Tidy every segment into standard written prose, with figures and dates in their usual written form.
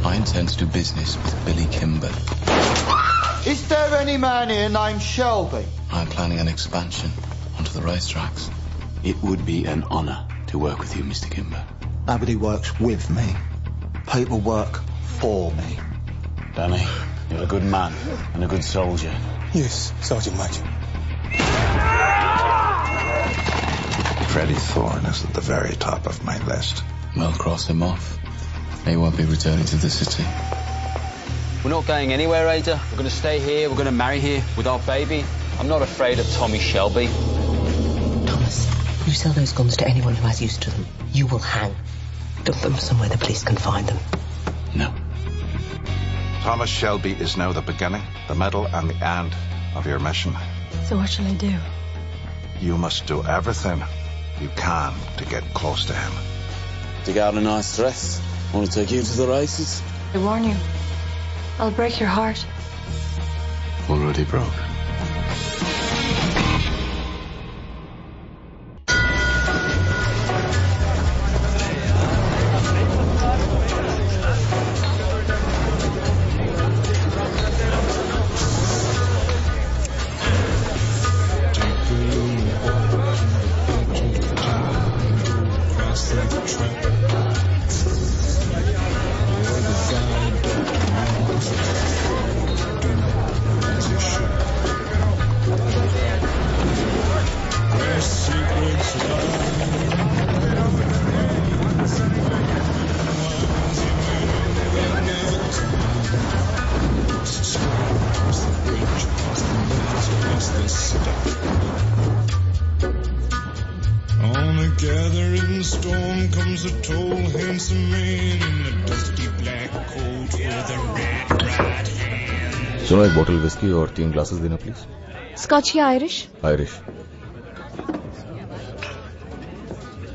I intend to do business with Billy Kimber. Is there any man here named Shelby? I'm planning an expansion onto the racetracks. It would be an honor to work with you, Mr. Kimber. Nobody works with me. People work for me. Danny, you're a good man and a good soldier. Yes, Sergeant Major. Freddie Thorne is at the very top of my list. Well, cross him off. He won't be returning to the city. We're not going anywhere, Ada. We're going to stay here. We're going to marry here with our baby. I'm not afraid of Tommy Shelby. Thomas, you sell those guns to anyone who has use to them, you will hang. Dump them somewhere the police can find them. No. Thomas Shelby is now the beginning, the middle and the end of your mission. So what shall I do? You must do everything you can to get close to him. Dig out a nice dress. Want to take you to the races? I warn you, I'll break your heart. Already broke. सुनो, एक बोतल whisky और 3 glasses देना please. Scotch या Irish? Irish.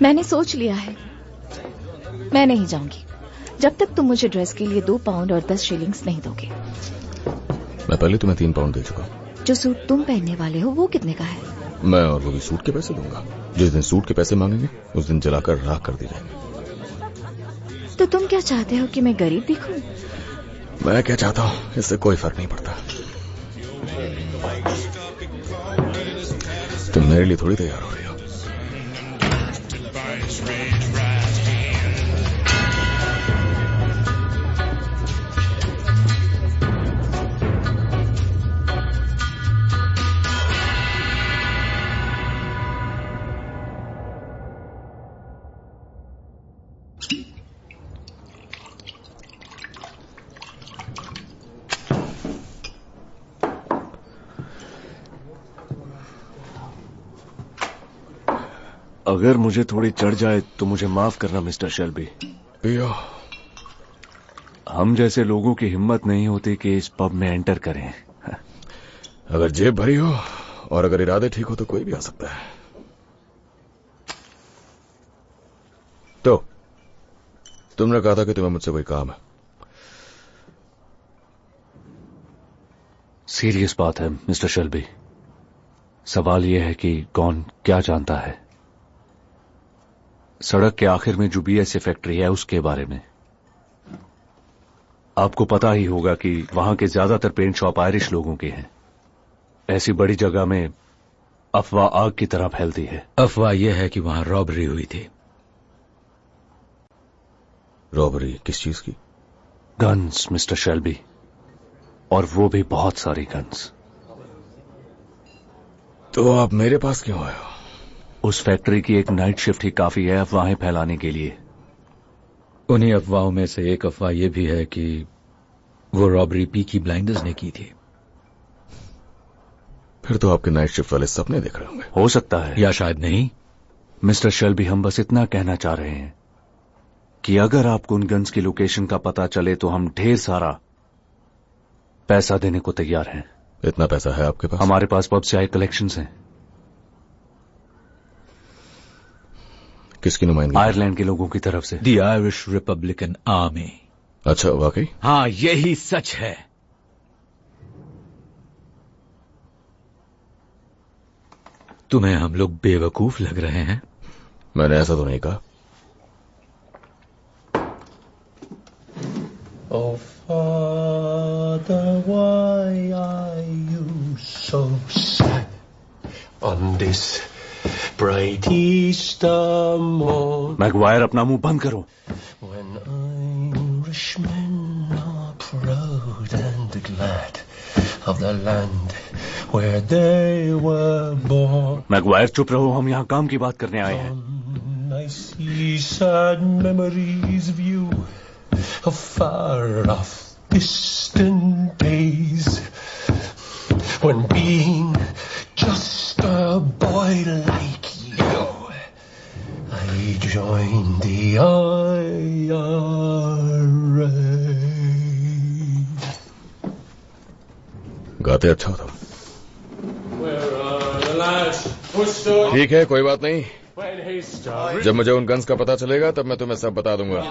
मैंने सोच लिया है, मैं नहीं जाऊंगी जब तक तुम मुझे ड्रेस के लिए 2 पाउंड और 10 शिलिंग्स नहीं दोगे। मैं पहले तुम्हें 3 पाउंड दे चुका। जो सूट तुम पहनने वाले हो वो कितने का है? मैं और वो भी सूट के पैसे दूंगा। जिस दिन सूट के पैसे मांगेंगे उस दिन जलाकर राख कर दी जाएगी। तो तुम क्या चाहते हो कि मैं गरीब दिखूं? मैं क्या चाहता हूँ इससे कोई फर्क नहीं पड़ता। तुम मेरे लिए थोड़ी तैयार हो रही हो। अगर मुझे थोड़ी चढ़ जाए तो मुझे माफ करना मिस्टर शेल्बी। पियो। हम जैसे लोगों की हिम्मत नहीं होती कि इस पब में एंटर करें। अगर जेब भरी हो और अगर इरादे ठीक हो तो कोई भी आ सकता है। तो तुमने कहा था कि तुम्हें मुझसे कोई काम है। सीरियस बात है मिस्टर शेल्बी। सवाल यह है कि कौन क्या जानता है सड़क के आखिर में जो बीएसए फैक्ट्री है उसके बारे में। आपको पता ही होगा कि वहां के ज्यादातर पेंट शॉप आयरिश लोगों के हैं। ऐसी बड़ी जगह में अफवाह आग की तरह फैलती है। अफवाह यह है कि वहां रॉबरी हुई थी। रॉबरी किस चीज की? गन्स मिस्टर शेल्बी, और वो भी बहुत सारी गन्स। तो आप मेरे पास क्यों आए हो? उस फैक्ट्री की एक नाइट शिफ्ट ही काफी है अफवाहें फैलाने के लिए। उन्हीं अफवाहों में से एक अफवाह यह भी है कि वो रॉबरी पीकी ब्लाइंडर्स ने की थी। फिर तो आपके नाइट शिफ्ट वाले सपने देख रहे होंगे। हो सकता है या शायद नहीं। मिस्टर शेल्बी, हम बस इतना कहना चाह रहे हैं कि अगर आपको उन गन्स की लोकेशन का पता चले तो हम ढेर सारा पैसा देने को तैयार हैं। इतना पैसा है आपके पास? हमारे पास पब से आए कलेक्शंस हैं। किसकी नुमाइंदगी? आयरलैंड के लोगों की तरफ से। The Irish Republican army. अच्छा, वाकई? हाँ, यही सच है। तुम्हें हम लोग बेवकूफ लग रहे हैं? मैंने ऐसा तो नहीं कहा। Oh, Father, why are you so sad on this bright Easter morn? Maguire, अपना मुंह बंद करो. When Irishmen are proud and glad of the land where they were born. Maguire, चुप रहो, हम यहाँ काम की बात करने आए हैं. I see sad memories of you, of far off distant days, when being just a boy like you, I joined the IRA. गाते अच्छा हो तुम. ठीक है, कोई बात नहीं. जब मुझे उन गन्स का पता चलेगा तब मैं तुम्हें सब बता दूंगा.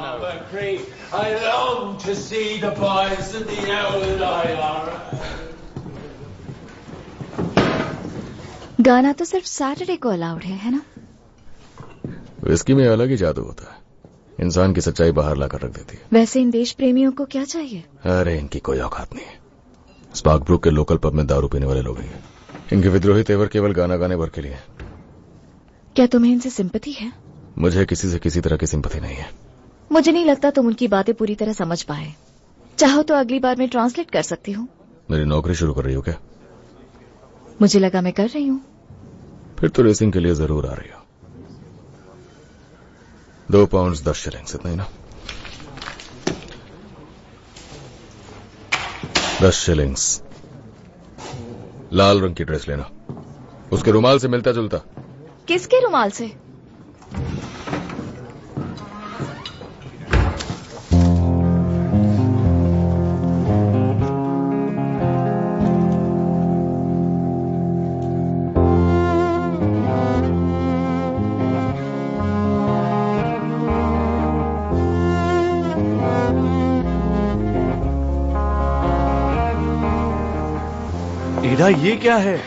गाना तो सिर्फ सैटरडे को अलाउड है ना? विस्की में अलग ही जादू होता है, इंसान की सच्चाई बाहर लाकर रख देती है. वैसे इन देश प्रेमियों को क्या चाहिए? अरे इनकी कोई औकात नहीं है. स्पार्कब्रुक के लोकल पब में दारू पीने वाले लोग हैं. इनके विद्रोही तेवर केवल गाना गाने भर के लिए. क्या तुम्हें इनसे सिंपैथी है? मुझे किसी से किसी तरह की सिंपैथी नहीं है. मुझे नहीं लगता तुम उनकी बातें पूरी तरह समझ पाए. चाहो तो अगली बार मैं ट्रांसलेट कर सकती हूँ. मेरी नौकरी शुरू कर रही हो क्या? मुझे लगा मैं कर रही हूँ. फिर तो रेसिंग के लिए जरूर आ रही हो. 2 पाउंड 10 शिलिंग्स, इतना ही ना? 10 शिलिंग्स. लाल रंग की ड्रेस लेना, उसके रुमाल से मिलता जुलता. किसके रुमाल से? ईडा, ये क्या है?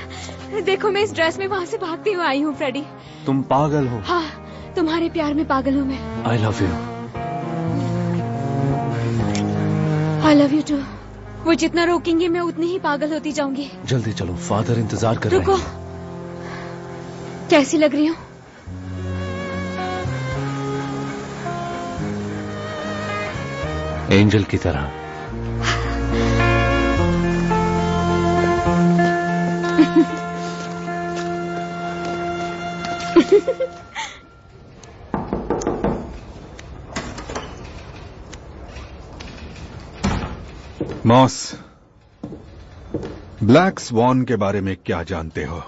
देखो, मैं इस ड्रेस में वहां से भागती हुई आई हूँ फ्रेडी. तुम पागल हो? हाँ, तुम्हारे प्यार में पागल हूँ मैं. I love you. I love you too. वो जितना रोकेंगे मैं उतनी ही पागल होती जाऊंगी. जल्दी चलो, फादर इंतजार कर रहे हैं. रुको, कैसी लग रही हूँ? एंजल की तरह. मॉस, ब्लैक स्वॉन के बारे में क्या जानते हो?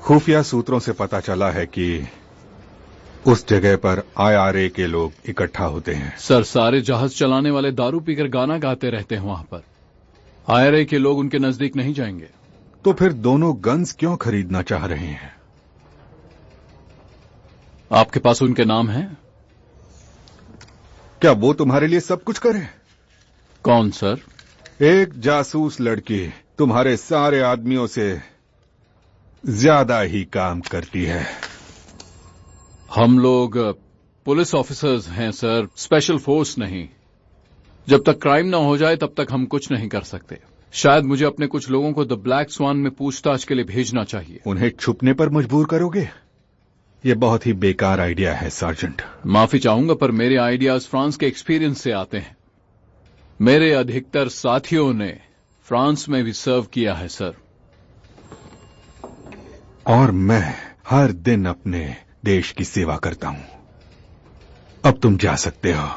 खुफिया सूत्रों से पता चला है कि उस जगह पर IRA के लोग इकट्ठा होते हैं. सर, सारे जहाज चलाने वाले दारू पीकर गाना गाते रहते हैं वहां पर. IRA के लोग उनके नजदीक नहीं जाएंगे. तो फिर दोनों गन्स क्यों खरीदना चाह रहे हैं? आपके पास उनके नाम हैं? क्या वो तुम्हारे लिए सब कुछ करे? कौन सर? एक जासूस लड़की तुम्हारे सारे आदमियों से ज्यादा ही काम करती है. हम लोग पुलिस ऑफिसर्स हैं सर, स्पेशल फोर्स नहीं. जब तक क्राइम ना हो जाए तब तक हम कुछ नहीं कर सकते. शायद मुझे अपने कुछ लोगों को द ब्लैक स्वान में पूछताछ के लिए भेजना चाहिए. उन्हें छुपने पर मजबूर करोगे? ये बहुत ही बेकार आइडिया है सार्जेंट. माफी चाहूंगा, पर मेरे आइडियाज फ्रांस के एक्सपीरियंस से आते हैं. मेरे अधिकतर साथियों ने फ्रांस में भी सर्व किया है सर. और मैं हर दिन अपने देश की सेवा करता हूं. अब तुम जा सकते हो.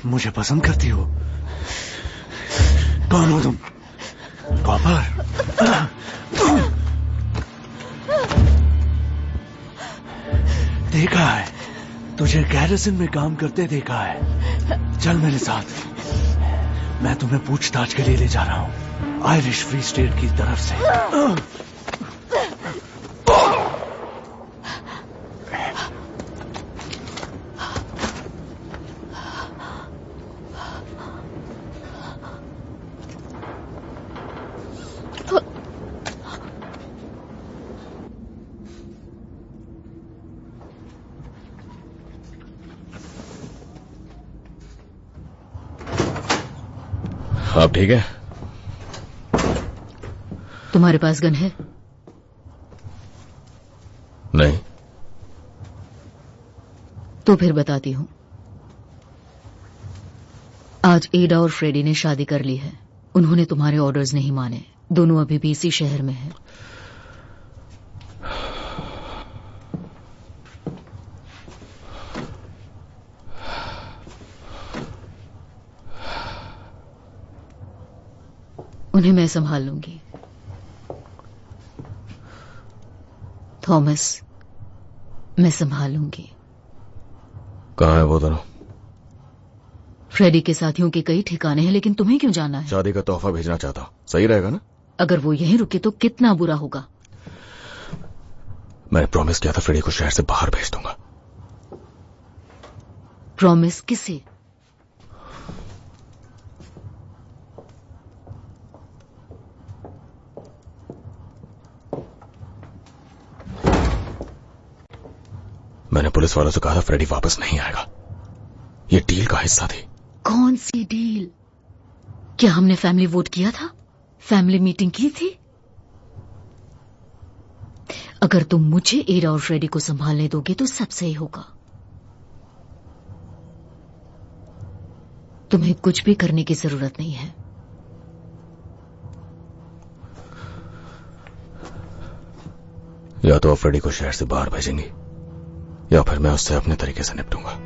मुझे पसंद करती हो? कौन हो तुम? कॉपर? देखा है, तुझे गैरिसन में काम करते देखा है। चल मेरे साथ, मैं तुम्हें पूछताछ के लिए ले जा रहा हूं, आयरिश फ्री स्टेट की तरफ से। आप ठीक है? तुम्हारे पास गन है? नहीं। तो फिर बताती हूं। आज एडा और फ्रेडी ने शादी कर ली है। उन्होंने तुम्हारे ऑर्डर्स नहीं माने। दोनों अभी भी इसी शहर में हैं। उन्हें मैं संभाल लूंगी। थॉमस, मैं संभाल लूंगी। कहाँ है वो दोनों? फ्रेडी के साथियों के कई ठिकाने हैं, लेकिन तुम्हें क्यों जाना है? शादी का तोहफा भेजना चाहता हूं, सही रहेगा ना? अगर वो यहीं रुके तो कितना बुरा होगा। मैंने प्रॉमिस किया था फ्रेडी को शहर से बाहर भेज दूंगा। प्रॉमिस किसे? मैंने पुलिस वालों से कहा था फ्रेडी वापस नहीं आएगा। ये डील का हिस्सा थी। कौन सी डील? क्या हमने फैमिली वोट किया था? फैमिली मीटिंग की थी? अगर तुम मुझे एडा और फ्रेडी को संभालने दोगे तो सब सही होगा। तुम्हें कुछ भी करने की जरूरत नहीं है। या तो आप फ्रेडी को शहर से बाहर भेजेंगी या फिर मैं उससे अपने तरीके से निपटूंगा।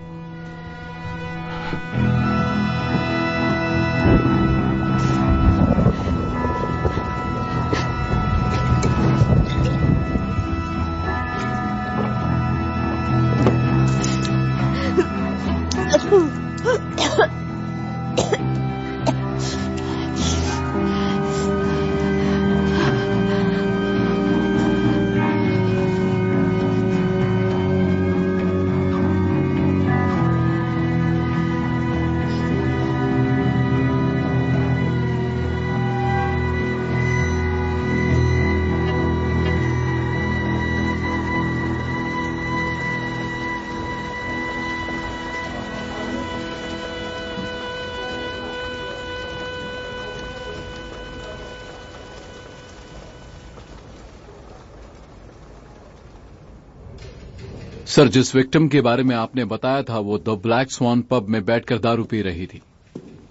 सर, जिस विक्टिम के बारे में आपने बताया था वो द ब्लैक स्वान पब में बैठकर दारू पी रही थी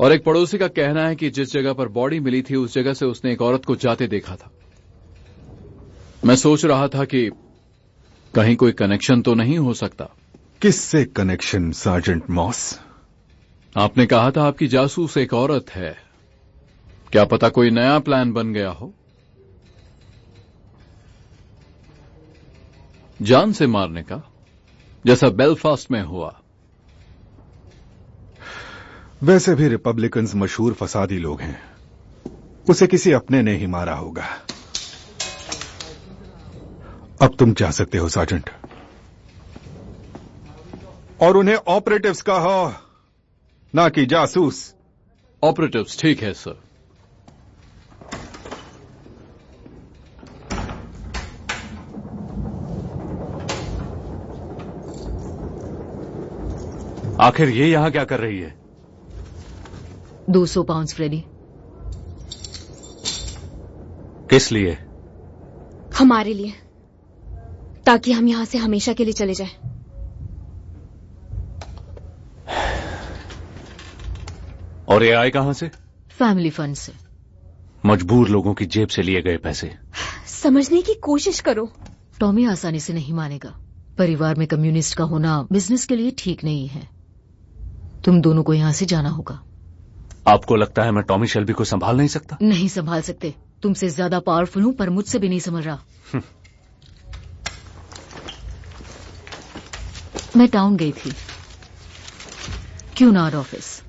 और एक पड़ोसी का कहना है कि जिस जगह पर बॉडी मिली थी उस जगह से उसने एक औरत को जाते देखा था। मैं सोच रहा था कि कहीं कोई कनेक्शन तो नहीं हो सकता। किससे कनेक्शन सार्जेंट मॉस? आपने कहा था आपकी जासूस एक औरत है। क्या पता कोई नया प्लान बन गया हो? जान से मारने का, जैसा बेलफास्ट में हुआ। वैसे भी रिपब्लिकन्स मशहूर फसादी लोग हैं। उसे किसी अपने ने ही मारा होगा। अब तुम जा सकते हो सार्जेंट, और उन्हें ऑपरेटिव्स कहो, ना कि जासूस। ऑपरेटिव्स, ठीक है सर। आखिर ये यहां क्या कर रही है? 200 पाउंड फ्रेडी। किस लिए? हमारे लिए, ताकि हम यहां से हमेशा के लिए चले जाएं। और ये आए कहां से? फैमिली फंड से। मजबूर लोगों की जेब से लिए गए पैसे। समझने की कोशिश करो। टॉमी आसानी से नहीं मानेगा। परिवार में कम्युनिस्ट का होना बिजनेस के लिए ठीक नहीं है। तुम दोनों को यहां से जाना होगा। आपको लगता है मैं टॉमी शेल्बी को संभाल नहीं सकता? नहीं संभाल सकते। तुमसे ज्यादा पावरफुल हूं, पर मुझसे भी नहीं समझ रहा। मैं टाउन गई थी, क्यूनार्ड ऑफिस।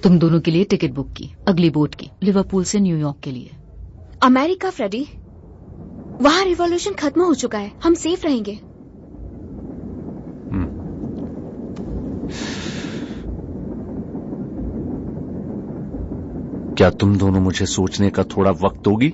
तुम दोनों के लिए टिकट बुक की, अगली बोट की, लिवरपूल से न्यूयॉर्क के लिए। अमेरिका फ्रेडी, वहां रिवॉल्यूशन खत्म हो चुका है, हम सेफ रहेंगे। क्या तुम दोनों मुझे सोचने का थोड़ा वक्त दोगी?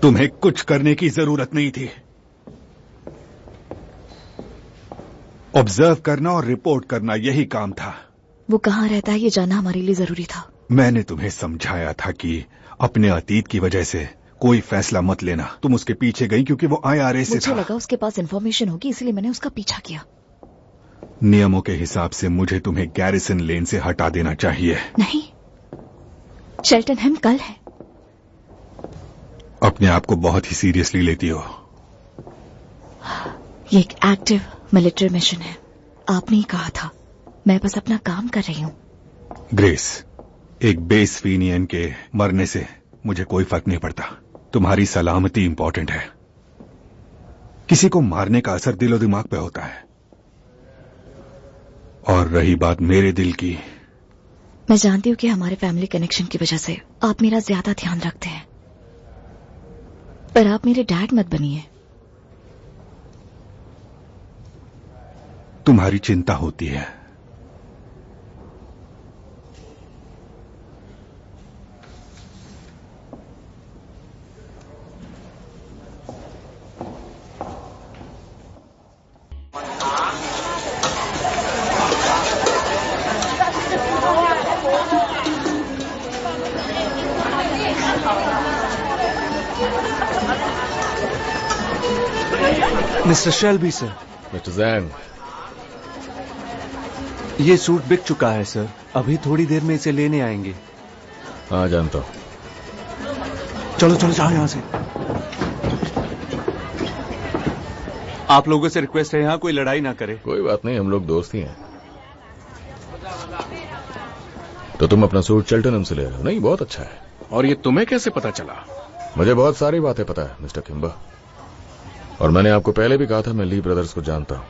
तुम्हें कुछ करने की जरूरत नहीं थी। ऑब्जर्व करना और रिपोर्ट करना, यही काम था। वो कहाँ रहता है ये जानना हमारे लिए जरूरी था। मैंने तुम्हें समझाया था कि अपने अतीत की वजह से कोई फैसला मत लेना। तुम उसके पीछे गई क्योंकि वो IRA से था। मुझे लगा उसके पास इन्फॉर्मेशन होगी, इसलिए मैंने उसका पीछा किया। नियमों के हिसाब से मुझे तुम्हें गैरिसन लेन से हटा देना चाहिए। नहीं, शेल्टनहम कल है। अपने आप को बहुत ही सीरियसली लेती हो। ये एक एक्टिव मिलिट्री मिशन है। आपने ही कहा था, मैं बस अपना काम कर रही हूँ। ग्रेस, एक बेस फिनियन के मरने से मुझे कोई फर्क नहीं पड़ता। तुम्हारी सलामती इंपॉर्टेंट है। किसी को मारने का असर दिलो दिमाग पे होता है। और रही बात मेरे दिल की, मैं जानती हूँ कि हमारे फैमिली कनेक्शन की वजह से आप मेरा ज्यादा ध्यान रखते हैं, पर आप मेरे डैड मत बनिए। तुम्हारी चिंता होती है। Mister Shelby sir. मिस्टर जैंग, ये सूट बिक चुका है सर, अभी थोड़ी देर में इसे लेने आएंगे। हाँ जानता हूँ। चलो चलो जाओ यहां से। आप लोगों से रिक्वेस्ट है, यहां कोई लड़ाई ना करे। कोई बात नहीं, हम लोग दोस्त ही हैं। तो तुम अपना सूट चेल्टनहम से ले रहे हो? नहीं, बहुत अच्छा है। और ये तुम्हें कैसे पता चला? मुझे बहुत सारी बातें पता है मिस्टर किम्बा, और मैंने आपको पहले भी कहा था मैं ली ब्रदर्स को जानता हूं,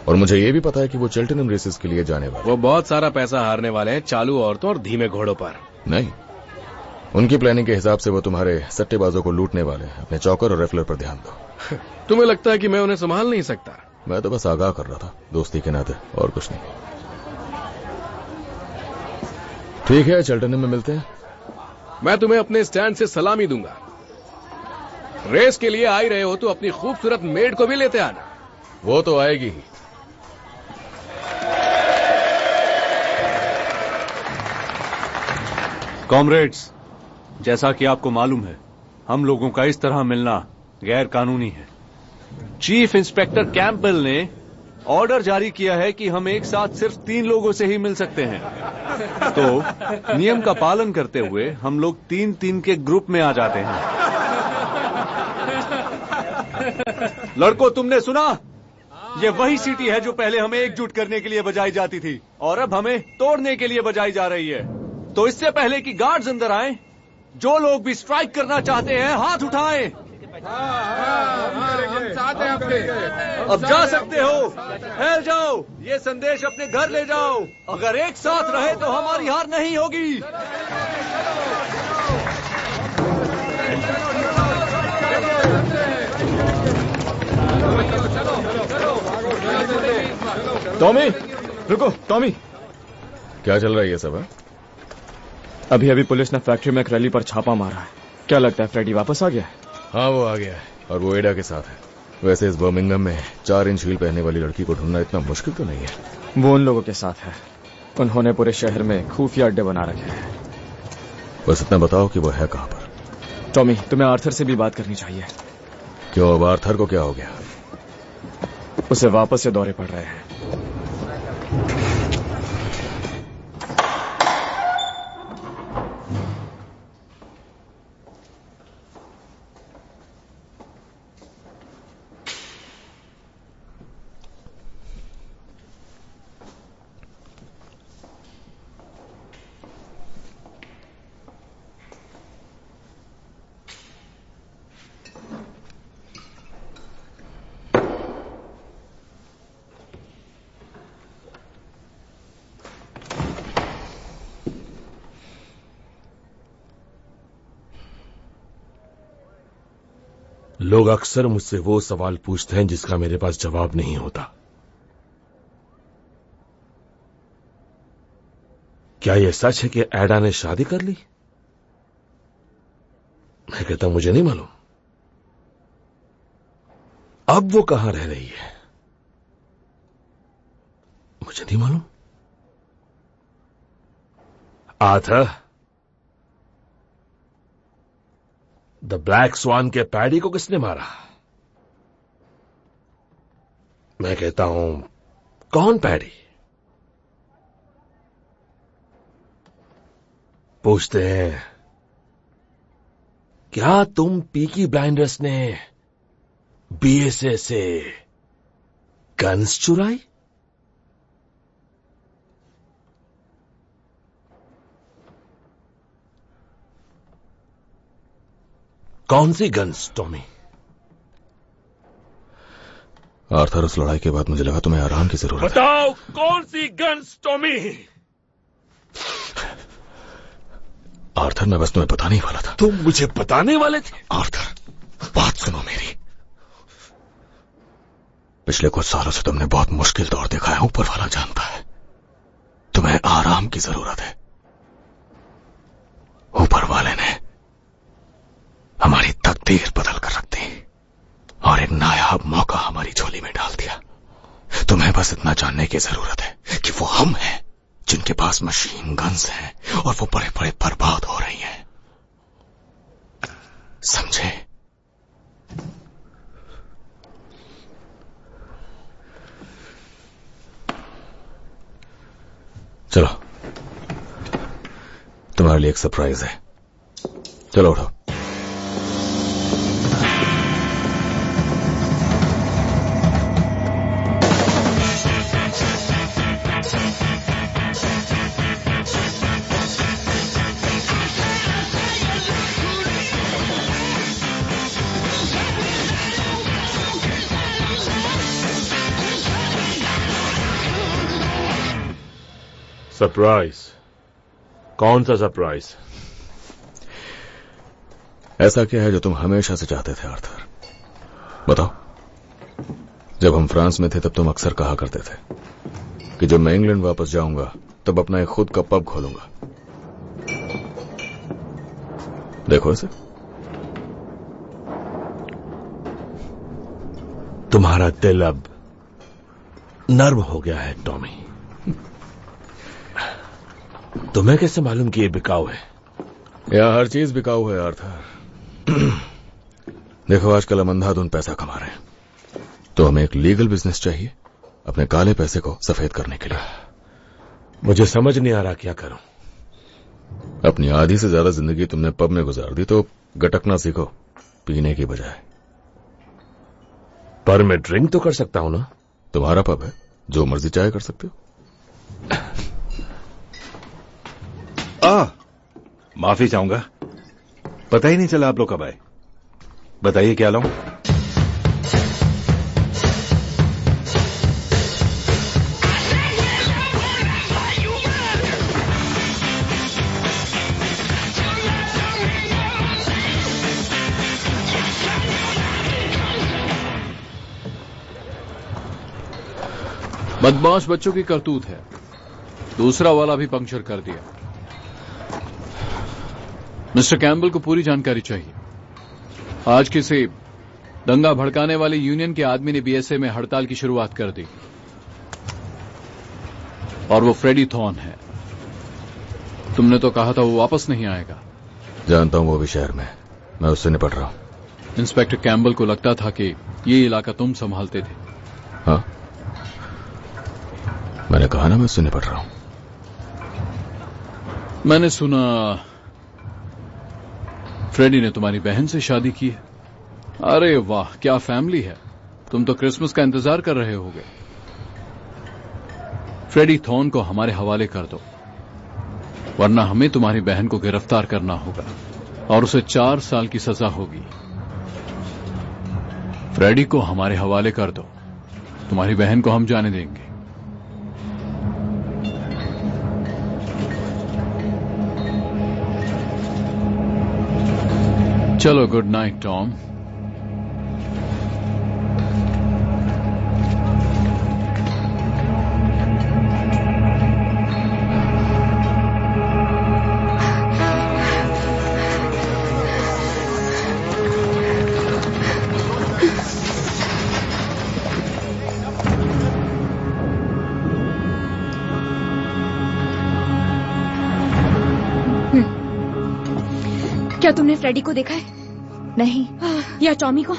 और मुझे ये भी पता है कि वो चेल्टनहम रेसेस के लिए जाने वाले। वो बहुत सारा पैसा हारने वाले हैं चालू औरतों और धीमे घोड़ों पर। नहीं, उनकी प्लानिंग के हिसाब से वो तुम्हारे सट्टेबाजों को लूटने वाले हैं। अपने चौकर और रेफलर पर ध्यान दो। तुम्हें लगता है कि मैं उन्हें संभाल नहीं सकता? मैं तो बस आगाह कर रहा था, दोस्ती के नाते, और कुछ नहीं। ठीक है, चेल्टनहम में मिलते हैं। मैं तुम्हें अपने स्टैंड से सलामी दूंगा। रेस के लिए आ ही रहे हो तो अपनी खूबसूरत मेड को भी लेते आना। वो तो आएगी ही। कॉमरेड्स, जैसा कि आपको मालूम है, हम लोगों का इस तरह मिलना गैर कानूनी है। चीफ इंस्पेक्टर कैंपबेल ने ऑर्डर जारी किया है कि हम एक साथ सिर्फ 3 लोगों से ही मिल सकते हैं। तो नियम का पालन करते हुए हम लोग 3-3 के ग्रुप में आ जाते हैं। लड़कों, तुमने सुना? ये वही सीटी है जो पहले हमें एकजुट करने के लिए बजाई जाती थी और अब हमें तोड़ने के लिए बजाई जा रही है। तो इससे पहले कि गार्ड्स अंदर आए, जो लोग भी स्ट्राइक करना चाहते हैं हाथ उठाएं। अब जा सकते हो, फैल जाओ, ये संदेश अपने घर ले जाओ। अगर एक साथ रहे तो हमारी हार नहीं होगी। टॉमी, रुको। टॉमी, क्या चल रहा है ये सब? है अभी अभी पुलिस ने फैक्ट्री में एक रैली पर छापा मारा है। क्या लगता है फ्रेडी वापस आ गया है? हाँ, वो आ गया है, और वो एडा के साथ है। वैसे इस बर्मिंघम में 4 इंच हील पहनने वाली लड़की को ढूंढना इतना मुश्किल तो नहीं है। वो उन लोगों के साथ है। उन्होंने पूरे शहर में खुफिया अड्डे बना रखे हैं। बस इतना बताओ कि वो है कहां पर। टॉमी, तुम्हें आर्थर से भी बात करनी चाहिए। क्यों, अब आर्थर को क्या हो गया? उसे वापस से दौरे पड़ रहे हैं। लोग अक्सर मुझसे वो सवाल पूछते हैं जिसका मेरे पास जवाब नहीं होता। क्या यह सच है कि एडा ने शादी कर ली? मैं कहता हूं मुझे नहीं मालूम। अब वो कहां रह रही है मुझे नहीं मालूम। आर्थर, द ब्लैक स्वान के पैडी को किसने मारा? मैं कहता हूं कौन पैडी? पूछते हैं क्या तुम पीकी ब्लाइंडर्स ने बीएसए से गन्स चुराई? कौन सी गन्स टॉमी? आर्थर, उस लड़ाई के बाद मुझे लगा तुम्हें आराम की जरूरत है। बताओ कौन सी गन्स टॉमी? आर्थर, मैं बस तुम्हें बताने ही वाला था। तुम मुझे बताने वाले थे? आर्थर, बात सुनो मेरी। पिछले कुछ सालों से तुमने बहुत मुश्किल दौर देखा है। ऊपर वाला जानता है तुम्हें आराम की जरूरत है। ऊपर वाले ने हमारी तकदीर बदल कर रख दी और एक नायाब मौका हमारी झोली में डाल दिया। तुम्हें बस इतना जानने की जरूरत है कि वो हम हैं जिनके पास मशीन गन्स हैं और वो बड़े बड़े बर्बाद हो रही हैं। समझे? चलो, तुम्हारे लिए एक सरप्राइज है। चलो उठो। सरप्राइज? कौन सा सरप्राइज? ऐसा क्या है जो तुम हमेशा से चाहते थे आर्थर? बताओ। जब हम फ्रांस में थे तब तुम अक्सर कहा करते थे कि जब मैं इंग्लैंड वापस जाऊंगा तब अपना एक खुद का पब खोलूंगा। देखो इसे। तुम्हारा दिल अब नर्म हो गया है टॉमी। तुम्हें कैसे मालूम कि ये बिकाऊ है? यह हर चीज बिकाऊ है आर्थर। देखो, आजकल हम अंधाधुंध पैसा कमा रहे हैं, तो हमें एक लीगल बिजनेस चाहिए अपने काले पैसे को सफेद करने के लिए। मुझे समझ नहीं आ रहा क्या करूं। अपनी आधी से ज्यादा जिंदगी तुमने पब में गुजार दी, तो गटकना सीखो पीने की बजाय। पर मैं ड्रिंक तो कर सकता हूं ना? तुम्हारा पब है, जो मर्जी चाहे कर सकते हो। माफी चाहूंगा, पता ही नहीं चला आप लोग कब आए। बताइए क्या लाऊं? बदमाश बच्चों की करतूत है। दूसरा वाला भी पंक्चर कर दिया। मिस्टर कैम्बल को पूरी जानकारी चाहिए। आज किसी दंगा भड़काने वाली यूनियन के आदमी ने बीएसए में हड़ताल की शुरुआत कर दी और वो फ्रेडी थॉर्न है। तुमने तो कहा था वो वापस नहीं आएगा। जानता हूं वो भी शहर में, मैं उससे निपट रहा हूं। इंस्पेक्टर कैम्बल को लगता था कि ये इलाका तुम संभालते थे। हाँ, मैंने कहा ना मैं उससे निपट रहा हूं। मैंने सुना फ्रेडी ने तुम्हारी बहन से शादी की है। अरे वाह, क्या फैमिली है। तुम तो क्रिसमस का इंतजार कर रहे होगे। फ्रेडी थॉर्न को हमारे हवाले कर दो, वरना हमें तुम्हारी बहन को गिरफ्तार करना होगा और उसे 4 साल की सजा होगी। फ्रेडी को हमारे हवाले कर दो, तुम्हारी बहन को हम जाने देंगे। चलो, गुड नाइट टॉम। क्या तुमने फ्रेडी को देखा है? नहीं। या टॉमी को?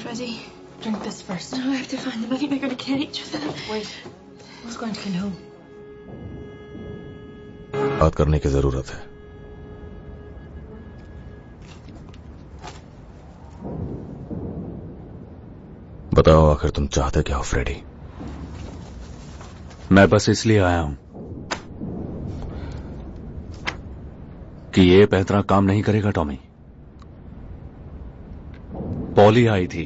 Freddie, drink this first. No, I have to find them. I think they're going to kill each other. Wait, who's going to kill whom? बात करने की जरूरत है। बताओ, आखिर तुम चाहते क्या हो फ्रेडी? मैं बस इसलिए आया हूं कि ये पैतरा काम नहीं करेगा टॉमी। पॉली आई थी,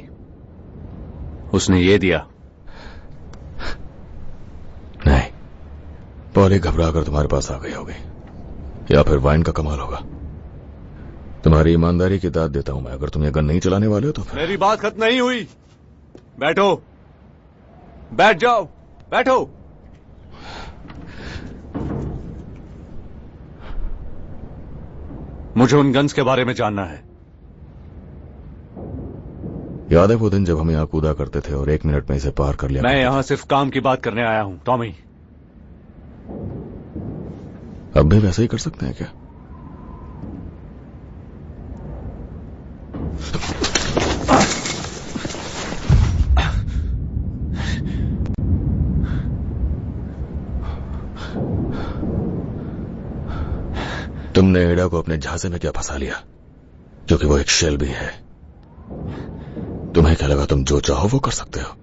उसने ये दिया। नहीं, पॉली घबरा कर तुम्हारे पास आ गई होगी, या फिर वाइन का कमाल होगा। तुम्हारी ईमानदारी की दाद देता हूं मैं। अगर तुम ये गन नहीं चलाने वाले हो तो फिर मेरी बात खत्म नहीं हुई। बैठो, बैठ जाओ, बैठो। मुझे उन गन्स के बारे में जानना है। याद है वो दिन जब हम यहां कूदा करते थे और 1 मिनट में इसे पार कर लिया? मैं यहां सिर्फ काम की बात करने आया हूं टॉमी। अब भी वैसा ही कर सकते हैं क्या? तुमने एडा को अपने झांसे में क्या फंसा लिया? क्योंकि वो एक शेल भी है। तुम्हें क्या लगा तुम जो चाहो वो कर सकते हो?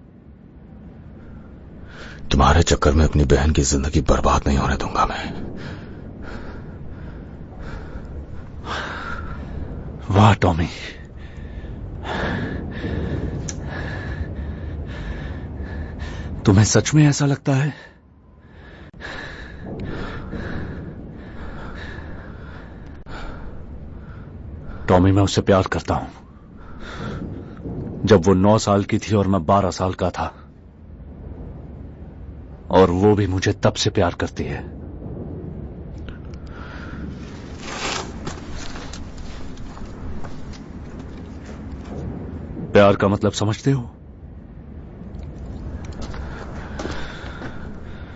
तुम्हारे चक्कर में अपनी बहन की जिंदगी बर्बाद नहीं होने दूंगा मैं। वाह टॉमी, तुम्हें सच में ऐसा लगता है? टॉमी, मैं उससे प्यार करता हूं। जब वो 9 साल की थी और मैं 12 साल का था, और वो भी मुझे तब से प्यार करती है। प्यार का मतलब समझते हो?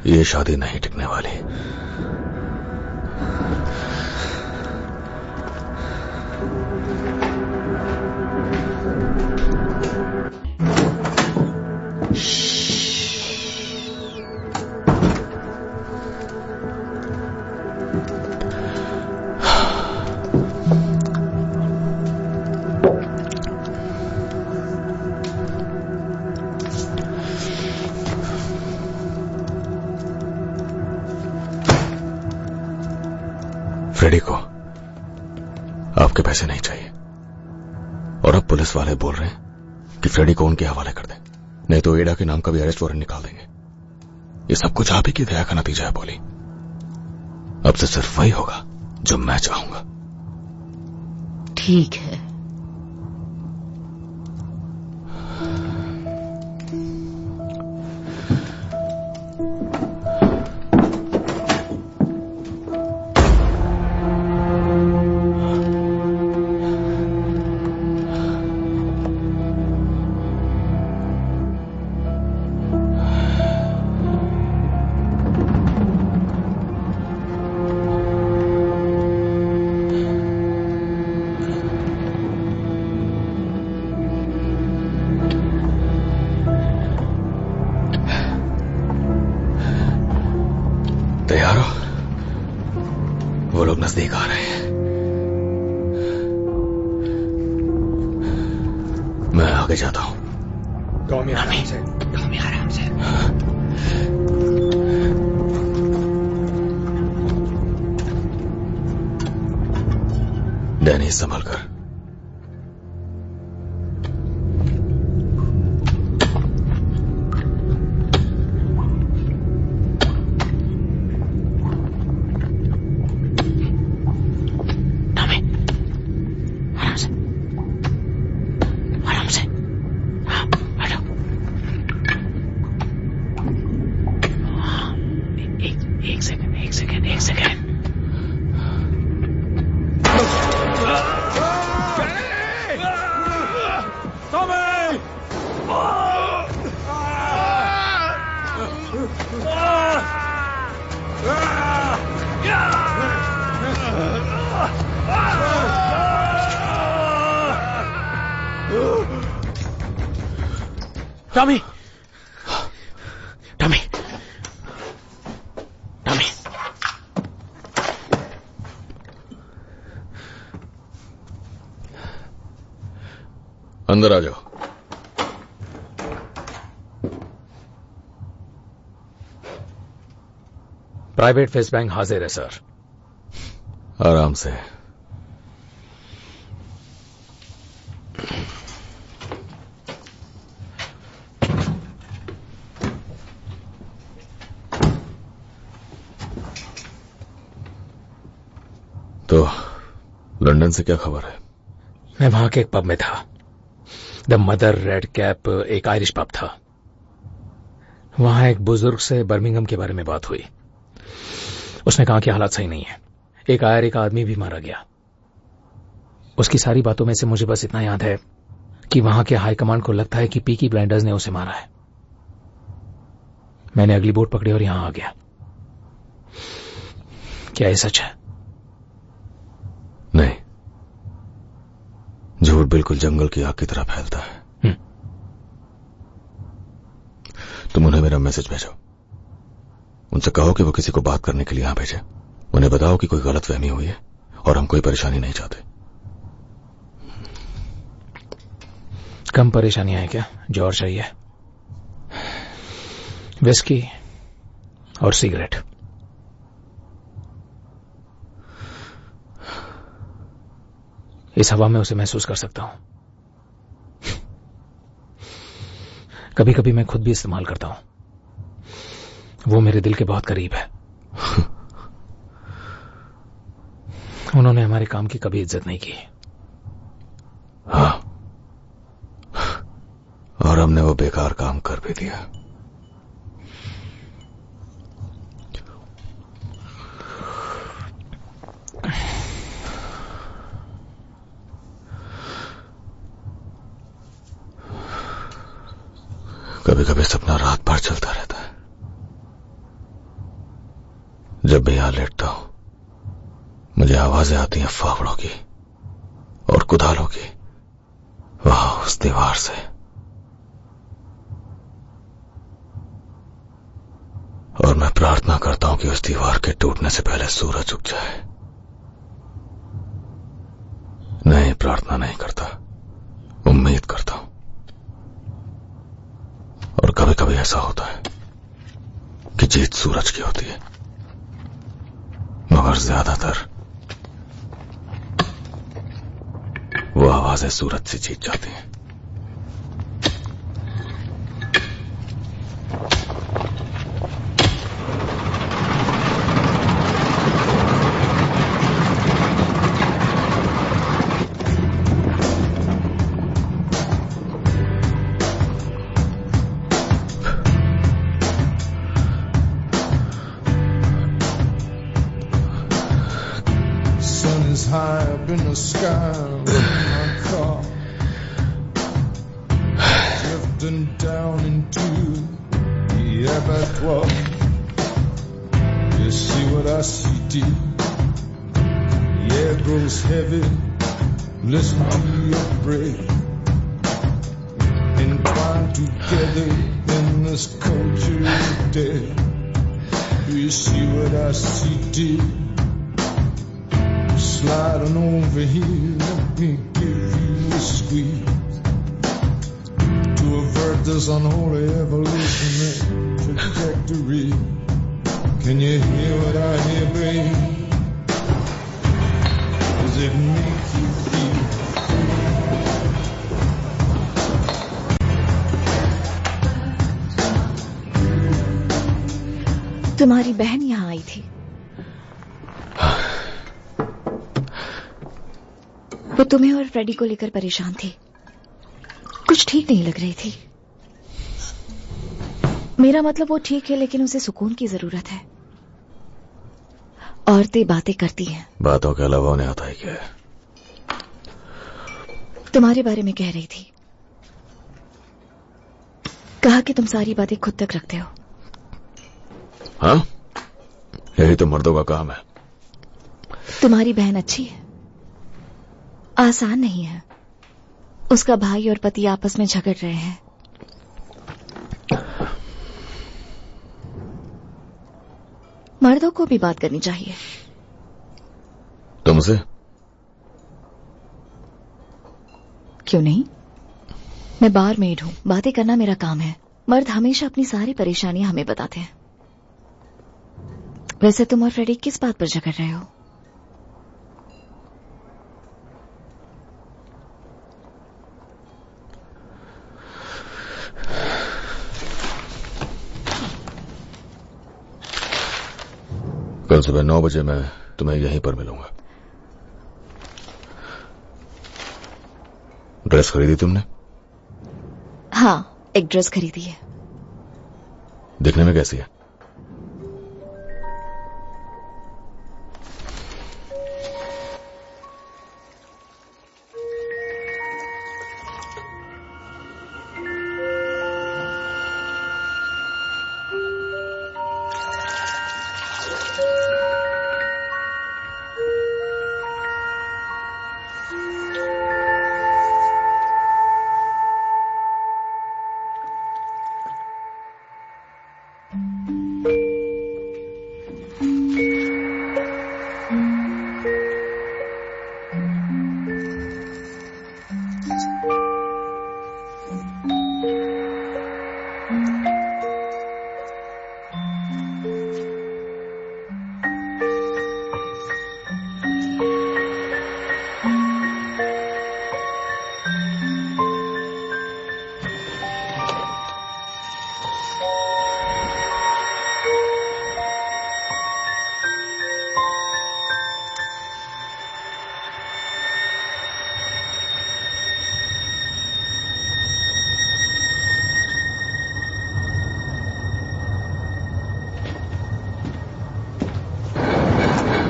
ये शादी नहीं टिकने वाली। फ्रेडी को आपके पैसे नहीं चाहिए, और अब पुलिस वाले बोल रहे हैं कि फ्रेडी को उनके हवाले कर दें, नहीं तो एडा के नाम का भी अरेस्ट वारंट निकाल देंगे। ये सब कुछ आप ही की दया का नतीजा है पॉली। अब से सिर्फ वही होगा जो मैं चाहूंगा। ठीक है, तैयार हो? वो लोग नजदीक आ रहे हैं। मैं आगे जाता हूं। टॉमी आराम से। टॉमी आराम से। डैनी संभल कर। Tommy, Tommy, Tommy. अंदर आ जाओ। प्राइवेट फेस बैंक हाजिर है सर। आराम से। तो लंदन से क्या खबर है? मैं वहां के एक पब में था। द मदर रेड कैप एक आयरिश पब था। वहां एक बुजुर्ग से बर्मिंघम के बारे में बात हुई। उसने कहा कि हालात सही नहीं है। एक आयरी का आदमी भी मारा गया। उसकी सारी बातों में से मुझे बस इतना याद है कि वहां के हाई कमांड को लगता है कि पीकी ब्लाइंडर्स ने उसे मारा है। मैंने अगली बोट पकड़ी और यहां आ गया। क्या ये सच है? नहीं, झूठ बिल्कुल जंगल की आग की तरह फैलता है। तुम उन्हें मेरा मैसेज भेजो। उनसे कहो कि वो किसी को बात करने के लिए यहां भेजे। उन्हें बताओ कि कोई गलतफहमी हुई है और हम कोई परेशानी नहीं चाहते। कम परेशानियां हैं क्या जो और चाहिए? विस्की और सिगरेट। इस हवा में उसे महसूस कर सकता हूं। कभी कभी मैं खुद भी इस्तेमाल करता हूं। वो मेरे दिल के बहुत करीब है। उन्होंने हमारे काम की कभी इज्जत नहीं की। हाँ, और हमने वो बेकार काम कर भी दिया। कभी कभी सपना रात भर चलता रहता है। जब भी यहां लेटता हूं मुझे आवाजें आती हैं फावड़ों की और कुदालों की, वहां उस दीवार से। और मैं प्रार्थना करता हूं कि उस दीवार के टूटने से पहले सूरज उग जाए। नहीं, प्रार्थना नहीं करता, उम्मीद करता हूं। और कभी कभी ऐसा होता है कि जीत सूरज की होती है, मगर ज्यादातर वो आवाजें सूरज से जीत जाती हैं। High up in the sky with my car, drifting down into the abattoir. You see what I see, dear? The air grows heavy. Listen to your breath, entwined together in this culture of death. you see what I see, dear? Slide on over here, let me give you a squeeze to avert this unholy evolutionary trajectory. Can you hear what I hear, babe? Does it make you feel? तुम्हारी बहन यहाँ आई थी। वो तुम्हें और Freddy को लेकर परेशान थी, कुछ ठीक नहीं लग रही थी। मेरा मतलब वो ठीक है, लेकिन उसे सुकून की जरूरत है। औरतें बातें करती हैं, बातों के अलावा उन्हें आता है क्या है? तुम्हारे बारे में कह रही थी, कहा कि तुम सारी बातें खुद तक रखते हो। हाँ, यही तो मर्दों का काम है। तुम्हारी बहन अच्छी है, आसान नहीं है। उसका भाई और पति आपस में झगड़ रहे हैं। मर्दों को भी बात करनी चाहिए। तुमसे? क्यों नहीं? मैं बार मेड हूं, बातें करना मेरा काम है। मर्द हमेशा अपनी सारी परेशानियां हमें बताते हैं। वैसे तुम और फ्रेडी किस बात पर झगड़ रहे हो? कल सुबह 9 बजे मैं तुम्हें यहीं पर मिलूंगा। ड्रेस खरीदी तुमने? हाँ, एक ड्रेस खरीदी है। दिखने में कैसी है?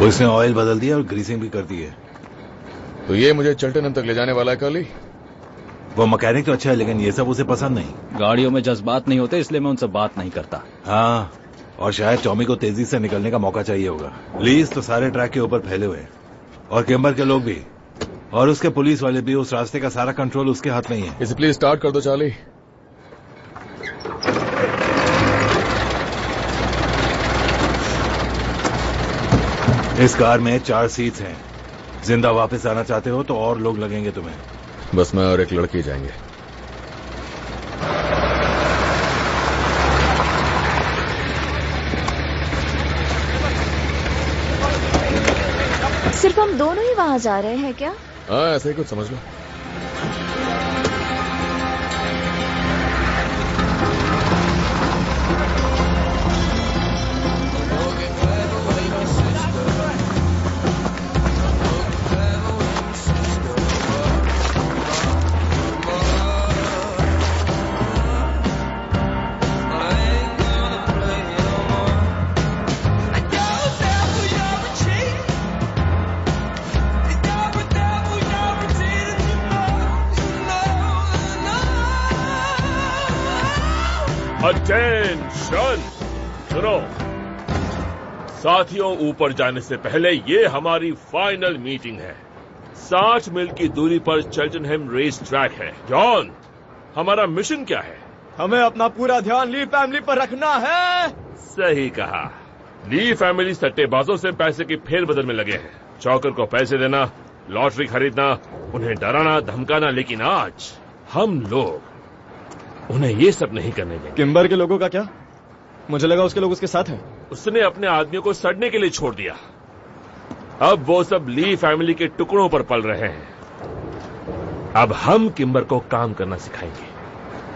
उसने ऑयल बदल दिया और ग्रीसिंग भी कर दी है। तो ये मुझे चल्टन तक ले जाने वाला है काली? वो मैकेनिक तो अच्छा है, लेकिन ये सब उसे पसंद नहीं। गाड़ियों में जज्बात नहीं होते, इसलिए मैं उनसे बात नहीं करता। हाँ, और शायद टॉमी को तेजी से निकलने का मौका चाहिए होगा। लीज तो सारे ट्रैक के ऊपर फैले हुए हैं, और किम्बर के लोग भी, और उसके पुलिस वाले भी। उस रास्ते का सारा कंट्रोल उसके हाथ में ही है। इसे प्लीज स्टार्ट कर दो चार्ली। इस कार में 4 सीट्स हैं। जिंदा वापस आना चाहते हो तो और लोग लगेंगे तुम्हें। बस मैं और एक लड़की जाएंगे। सिर्फ हम दोनों ही वहां जा रहे हैं क्या? हाँ, ऐसे ही कुछ समझ लो। अटेंशन! सुनो साथियों, ऊपर जाने से पहले ये हमारी फाइनल मीटिंग है। 60 मील की दूरी पर चेल्टनहम रेस ट्रैक है। जॉन, हमारा मिशन क्या है? हमें अपना पूरा ध्यान ली फैमिली पर रखना है। सही कहा। ली फैमिली सट्टेबाजों से पैसे की फेरबदल में लगे हैं। चौकर को पैसे देना, लॉटरी खरीदना, उन्हें डराना धमकाना, लेकिन आज हम लोग उन्हें ये सब नहीं करने देंगे। किम्बर के लोगों का क्या? मुझे लगा उसके लोग उसके साथ हैं। उसने अपने आदमियों को सड़ने के लिए छोड़ दिया। अब वो सब ली फैमिली के टुकड़ों पर पल रहे हैं। अब हम किम्बर को काम करना सिखाएंगे।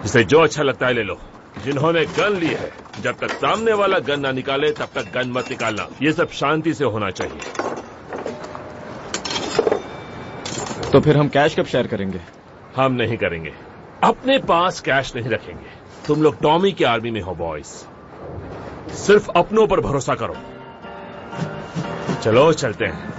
जिसे जो अच्छा लगता है ले लो। जिन्होंने गन ली है, जब तक सामने वाला गन ना निकाले तब तक गन मत निकालना। ये सब शांति से होना चाहिए। तो फिर हम कैश कब शेयर करेंगे? हम नहीं करेंगे। अपने पास कैश नहीं रखेंगे। तुम लोग टॉमी की आर्मी में हो बॉयज। सिर्फ अपनों पर भरोसा करो। चलो चलते हैं।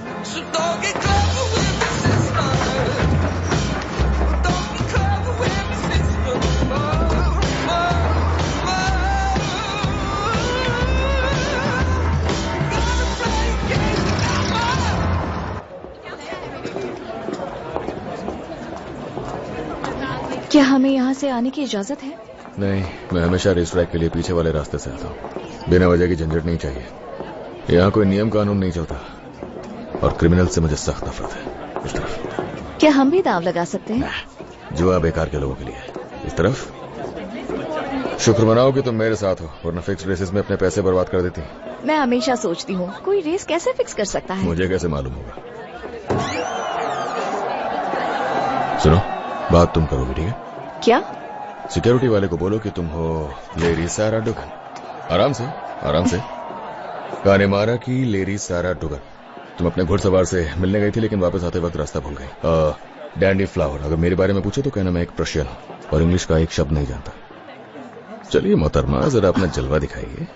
क्या हमें यहाँ से आने की इजाजत है? नहीं, मैं हमेशा रेस ट्रैक के लिए पीछे वाले रास्ते से आता हूँ। बिना वजह की झंझट नहीं चाहिए। यहाँ कोई नियम कानून नहीं चलता और क्रिमिनल से मुझे सख्त नफरत है। इस तरफ। क्या हम भी दाव लगा सकते हैं? जुआ बेकार के लोगों के लिए है। इस तरफ। शुक्र मनाओ कि तुम मेरे साथ हो, वरना फिक्स रेसेस में अपने पैसे बर्बाद कर देती। मैं हमेशा सोचती हूँ कोई रेस कैसे फिक्स कर सकता है। मुझे कैसे मालूम होगा? सुनो, बात तुम करोगी, ठीक है? क्या? सिक्योरिटी वाले को बोलो कि तुम हो लेरी सारा डुगन। आराम से, आराम से। कानेमारा की लेरी सारा डुगन। तुम अपने घुड़सवार से मिलने गई थी, लेकिन वापस आते वक्त रास्ता भूल गई। Dandy flower. अगर मेरे बारे में पूछो तो कहना मैं एक प्रशियन हूँ और इंग्लिश का एक शब्द नहीं जानता। चलिए मोहतरमा, जरा अपना जलवा दिखाइए।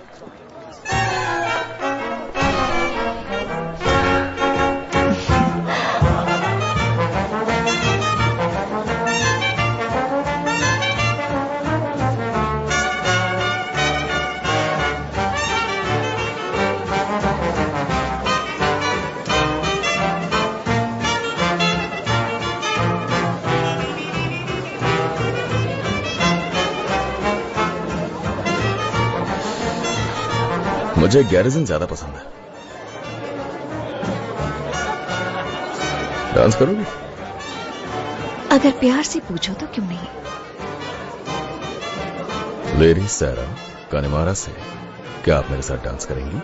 मुझे गैरिजन ज्यादा पसंद है। डांस करोगी? अगर प्यार से पूछो तो क्यों नहीं। लेरी सारा कानेमारा से क्या आप मेरे साथ डांस करेंगी?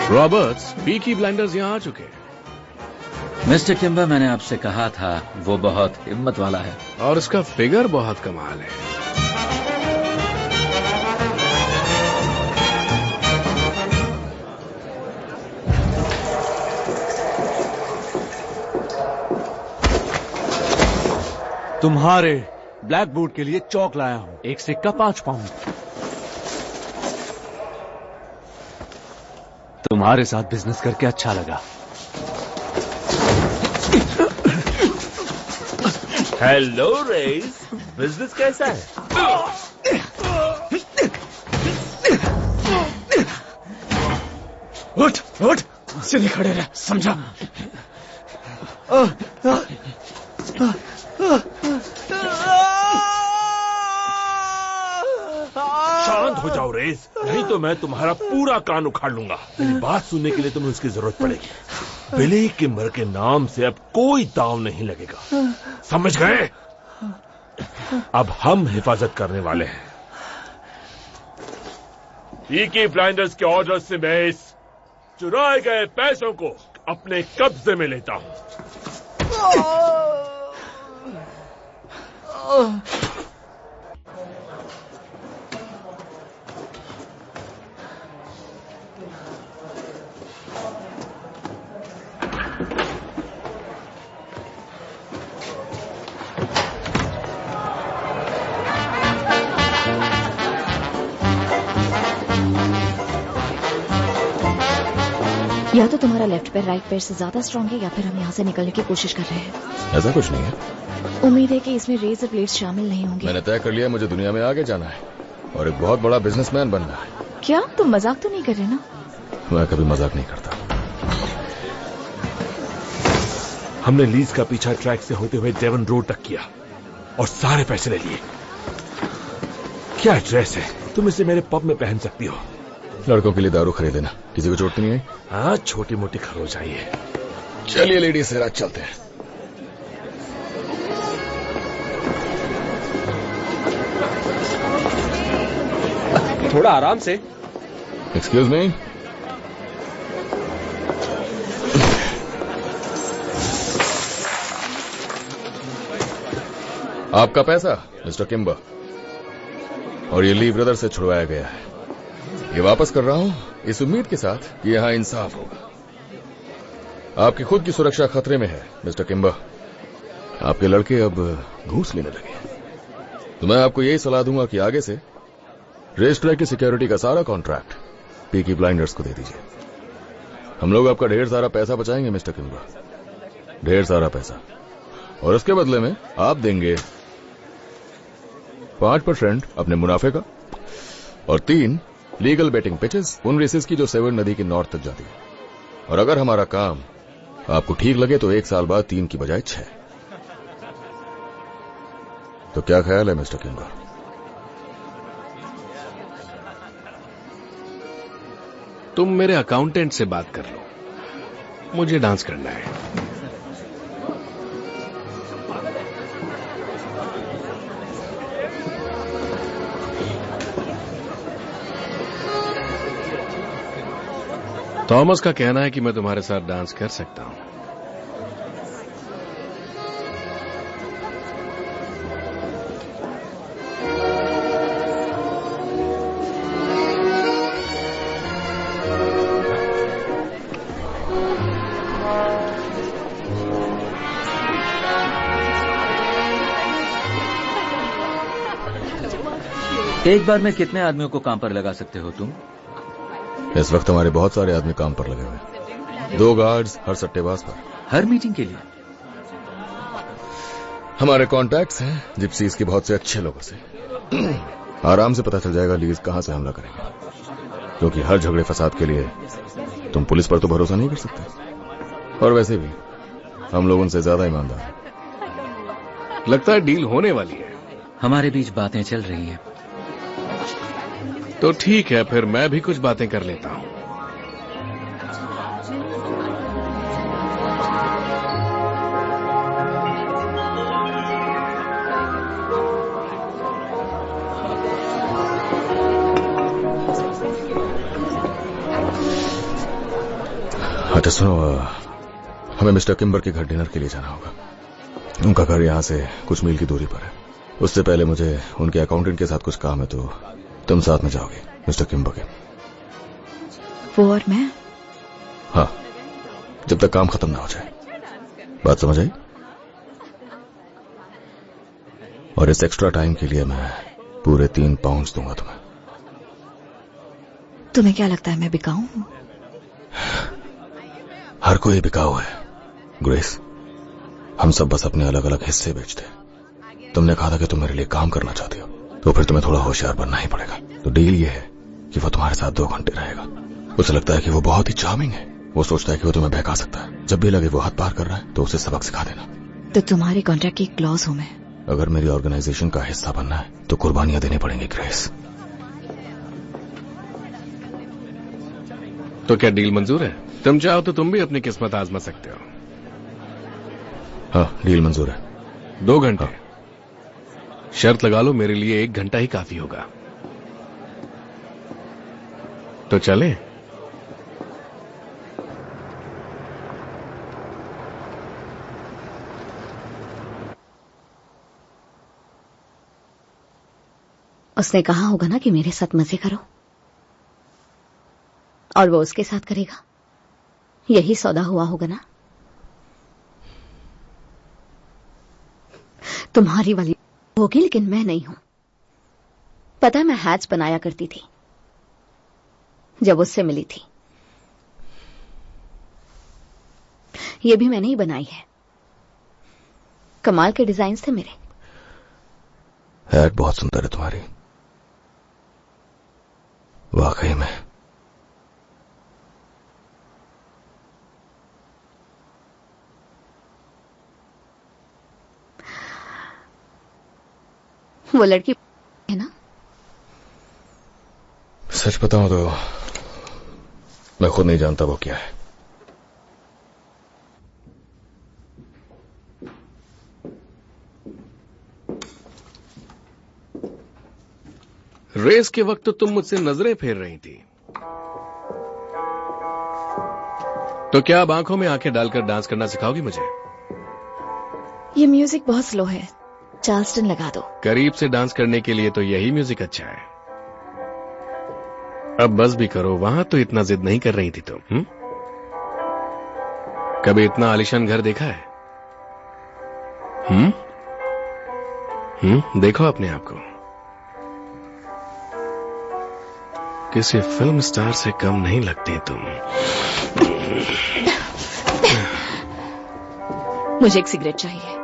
रॉबर्ट्स, पीकी ब्लाइंडर्स यहाँ आ चुके हैं। मिस्टर किम्बर, मैंने आपसे कहा था वो बहुत हिम्मत वाला है और उसका फिगर बहुत कमाल है। तुम्हारे ब्लैक बूट के लिए चौक लाया हूं। एक सिक्का 5 पाउंड। तुम्हारे साथ बिजनेस करके अच्छा लगा। हेलो रेस, बिजनेस कैसा है? उठ उठ, सीधे खड़े रह, समझा? शांत हो जाओ रेस, नहीं तो मैं तुम्हारा पूरा कान उखाड़ लूंगा। मेरी बात सुनने के लिए तुम्हें उसकी जरूरत पड़ेगी। बिली किम्बर के नाम से अब कोई दांव नहीं लगेगा, समझ गए? अब हम हिफाजत करने वाले हैं। पीकी ब्लाइंडर्स के ऑर्डर से मैं इस चुराए गए पैसों को अपने कब्जे में लेता हूं। या तो तुम्हारा लेफ्ट पैर राइट पैर से ज्यादा स्ट्रांग है या फिर हम यहाँ से निकलने की कोशिश कर रहे हैं। ऐसा कुछ नहीं है। उम्मीद है कि इसमें रेजर ब्लेड्स शामिल नहीं होंगे। मैंने तय कर लिया मुझे दुनिया में आगे जाना है और एक बहुत बड़ा बिजनेसमैन बनना है। क्या तुम मजाक तो नहीं कर रहे ना? मैं कभी मजाक नहीं करता। हमने लीज का पीछा ट्रैक से होते हुए डेवन रोड तक किया और सारे पैसे ले लिए। क्या ड्रेस है, तुम इसे मेरे पब में पहन सकती हो। लड़कों के लिए दारू खरीदे ना, किसी को चोट तो नहीं आई? हाँ, छोटी मोटी खरोच आई है। चलिए लेडीज से रात चलते हैं। थोड़ा आराम से। Excuse me. आपका पैसा मिस्टर किम्बर, और ये ली ब्रदर से छुड़वाया गया है। ये वापस कर रहा हूं इस उम्मीद के साथ कि यहां इंसाफ होगा। आपकी खुद की सुरक्षा खतरे में है मिस्टर किम्बर। आपके लड़के अब घूस लेने लगे हैं, तो मैं आपको यही सलाह दूंगा कि आगे से रेस ट्रैक की सिक्योरिटी का सारा कॉन्ट्रैक्ट पीकी ब्लाइंडर्स को दे दीजिए। हम लोग आपका ढेर सारा पैसा बचाएंगे मिस्टर किम्बर, ढेर सारा पैसा, और उसके बदले में आप देंगे 5% अपने मुनाफे का और 3 लीगल बेटिंग पिचेस उन रेसेस की जो सेवन नदी के नॉर्थ तक जाती है। और अगर हमारा काम आपको ठीक लगे तो 1 साल बाद 3 की बजाय 6। तो क्या ख्याल है मिस्टर किम्बर? तुम मेरे अकाउंटेंट से बात कर लो, मुझे डांस करना है। थॉमस का कहना है कि मैं तुम्हारे साथ डांस कर सकता हूं। एक बार में कितने आदमियों को काम पर लगा सकते हो तुम? इस वक्त हमारे बहुत सारे आदमी काम पर लगे हुए हैं, 2 गार्ड्स हर सट्टेबाज पर। हर मीटिंग के लिए? हमारे कॉन्टैक्ट्स हैं जिप्सीज के बहुत से अच्छे लोगों से। आराम से पता चल जाएगा लीज कहां से हमला करेंगे, क्योंकि हर झगड़े फसाद के लिए तुम पुलिस पर तो भरोसा नहीं कर सकते, और वैसे भी हम लोग उनसे ज्यादा ईमानदार हैं। लगता है डील होने वाली है। हमारे बीच बातें चल रही हैं। तो ठीक है, फिर मैं भी कुछ बातें कर लेता हूं। अच्छा सुनो, हमें मिस्टर किम्बर के घर डिनर के लिए जाना होगा। उनका घर यहां से कुछ मील की दूरी पर है। उससे पहले मुझे उनके अकाउंटेंट के साथ कुछ काम है, तो तुम साथ में जाओगे मिस्टर किम्बर के? वो और मैं? हाँ, जब तक काम खत्म ना हो जाए। बात समझ आई? और इस एक्स्ट्रा टाइम के लिए मैं पूरे 3 पाउंड दूंगा तुम्हें। तुम्हें क्या लगता है मैं बिकाऊ हूं? हर कोई बिकाऊ है ग्रेस। हम सब बस अपने अलग अलग हिस्से बेचते हैं। तुमने कहा था कि तुम मेरे लिए काम करना चाहते हो, तो फिर तुम्हें थोड़ा होशियार बनना ही पड़ेगा। तो डील ये है कि वो तुम्हारे साथ 2 घंटे रहेगा। उसे लगता है कि वो बहुत ही चार्मिंग है। वो सोचता है कि वो तुम्हें बहका सकता है। जब भी लगे वो हद पार कर रहा है तो उसे सबक सिखा देना। तो तुम्हारे कॉन्ट्रैक्ट की क्लॉज हूं मैं। अगर मेरी ऑर्गेनाइजेशन का हिस्सा बनना है तो कुर्बानियां देनी पड़ेंगी ग्रेस। तो क्या डील मंजूर है? तुम चाहो तो तुम भी अपनी किस्मत आजमा सकते हो। हाँ, डील मंजूर है। 2 घंटे? हाँ। शर्त लगा लो, मेरे लिए 1 घंटा ही काफी होगा। तो चले? उसने कहा होगा ना कि मेरे साथ मजे करो, और वो उसके साथ करेगा। यही सौदा हुआ होगा ना। तुम्हारी वाली होगी, लेकिन मैं नहीं हूं। पता है, मैं हैट्स बनाया करती थी जब उससे मिली थी। ये भी मैंने ही बनाई है। कमाल के डिजाइन्स थे मेरे। हैट बहुत सुंदर है तुम्हारी, वाकई में। वो लड़की है ना? सच बताऊं तो मैं खुद नहीं जानता वो क्या है। रेस के वक्त तो तुम मुझसे नजरें फेर रही थी, तो क्या अब आंखों में आंखें डालकर डांस करना सिखाओगी मुझे? ये म्यूजिक बहुत स्लो है, चार्ल्सटन लगा दो। करीब से डांस करने के लिए तो यही म्यूजिक अच्छा है। अब बस भी करो, वहां तो इतना जिद नहीं कर रही थी तुम। कभी इतना आलिशान घर देखा है? देखो अपने आप को, किसी फिल्म स्टार से कम नहीं लगती तुम। मुझे एक सिगरेट चाहिए।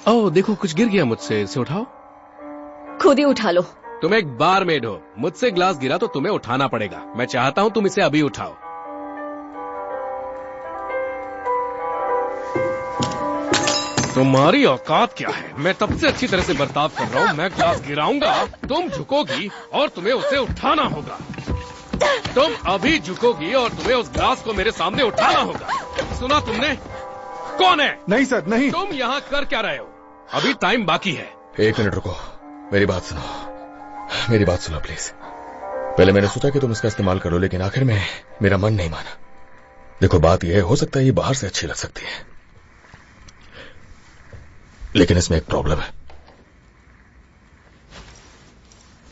ओह देखो, कुछ गिर गया मुझसे, इसे उठाओ। खुद ही उठा लो। तुम एक बारमेड हो, मुझसे ग्लास गिरा तो तुम्हें उठाना पड़ेगा। मैं चाहता हूं तुम इसे अभी उठाओ। तुम्हारी औकात क्या है? मैं तब से अच्छी तरह से बर्ताव कर रहा हूं। मैं ग्लास गिराऊंगा, तुम झुकोगी और तुम्हें उसे उठाना होगा। तुम अभी झुकोगी और तुम्हें उस ग्लास को मेरे सामने उठाना होगा। सुना तुमने? कौन है? नहीं सर, नहीं। तुम यहाँ कर क्या रहे हो? अभी टाइम बाकी है। एक मिनट रुको, मेरी बात सुनो, मेरी बात सुनो प्लीज। पहले मैंने सोचा कि तुम इसका इस्तेमाल करो, लेकिन आखिर में मेरा मन नहीं माना। देखो बात यह है, हो सकता है ये बाहर से अच्छी लग सकती है, लेकिन इसमें एक प्रॉब्लम है।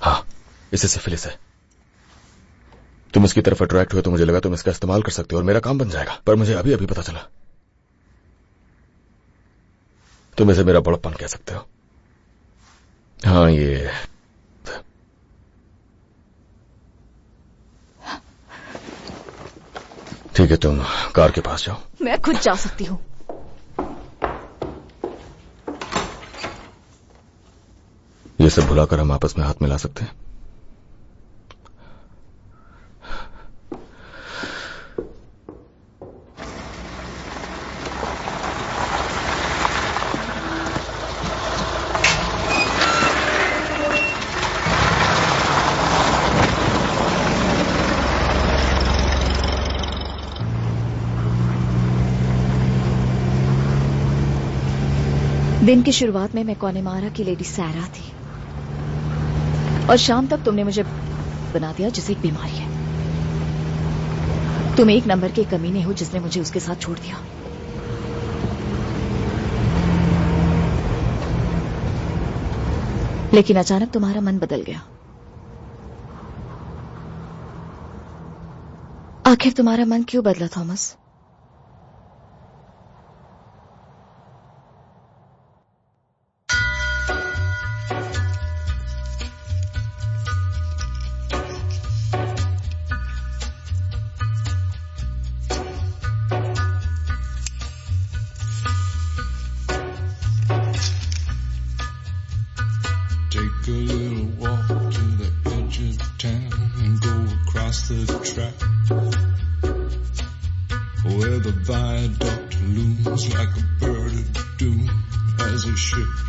हाँ, इसे सिफिलिस है। तुम इसकी तरफ अट्रैक्ट हुए तो मुझे लगा तुम इसका इस्तेमाल कर सकते हो और मेरा काम बन जाएगा, पर मुझे अभी अभी पता चला तुम इसे मेरा बड़प्पन कह सकते हो। हाँ, ये ठीक है, तुम कार के पास जाओ। मैं खुद जा सकती हूँ। ये सब भुलाकर हम आपस में हाथ मिला सकते हैं। दिन की शुरुआत में मैं कोनेमारा की लेडी सैरा थी, और शाम तक तुमने मुझे बना दिया जिसे एक बीमारी है। तुम एक नंबर के कमीने हो जिसने मुझे उसके साथ छोड़ दिया। लेकिन अचानक तुम्हारा मन बदल गया। आखिर तुम्हारा मन क्यों बदला Thomas? Take a little walk to the edge of town and go across the track where the viaduct looms like a bird of doom as it ships